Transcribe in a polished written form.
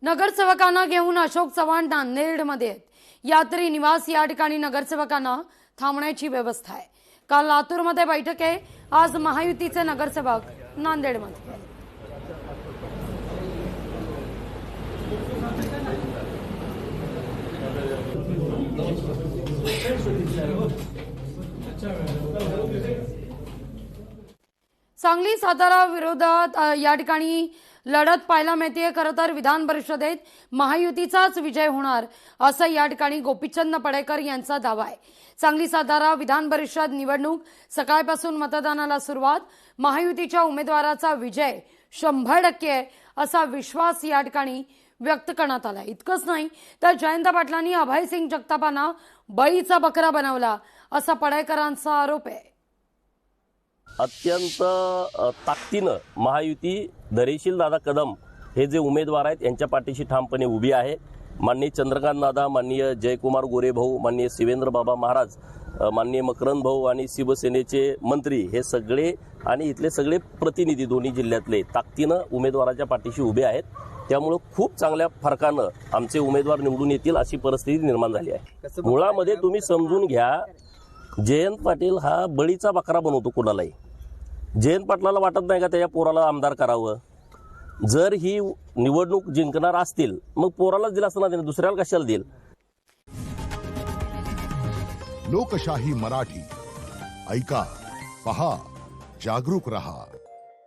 नगरसेवकांना घेऊन अशोक चव्हाण नांदेडमध्ये आहेत। यात्री निवास या ठिकाणी नगरसेवकांना थांबण्याची व्यवस्था आहे। काल लातूरमध्ये बैठक आहे, आज महायुतीचे नगरसेवक नांदेडमध्ये। सांगली सातारा विरोधात या ठिकाणी लढत पाहायला मिळते। खरं तर विधान परिषदेत महायुतीचाच विजय होणार असं या ठिकाणी गोपीचंद पडेकर यांचा दावा आहे। सांगली सातारा विधान परिषद निवडणूक सकाळपासून मतदानाला सुरुवात, महायुतीच्या उमेदवाराचा विजय 100% आहे असा विश्वास या ठिकाणी व्यक्त करण्यात आला। इतकंच नाही तर जयंत पाटलांनी अभयसिंग जगतापांना बळीचा बकरा बनवला असा पडेकरांचा आरोप आहे। अत्यंत ताकदीनं महायुती धैर्यशील दादा कदम हे जे उमेदवार आहेत यांच्या पाठीशी ठामपणे उभी आहे। माननीय चंद्रकांत दादा, माननीय जयकुमार गोरे भाऊ, माननीय शिवेंद्र बाबा महाराज, माननीय मकरंद भाऊ आणि शिवसेनेचे मंत्री हे सगळे आणि इथले सगळे प्रतिनिधी दोन्ही जिल्ह्यातले ताकदीनं उमेदवाराच्या पाठीशी उभे आहेत। त्यामुळे खूप चांगल्या फरकानं आमचे उमेदवार निवडून येतील अशी परिस्थिती निर्माण झाली आहे। मुळामध्ये तुम्ही समजून घ्या, जयंत पाटील हा बळीचा बकरा बनवतो कोणालाही। जयंत पाटलाला वाटत नाही का त्याच्या पोराला आमदार करावं? जर ही निवडणूक जिंकणार असतील मग पोरालाच दिला असता ना, दुसऱ्याला कशाला देईल? लोकशाही मराठी ऐका, पहा, जागरूक रहा।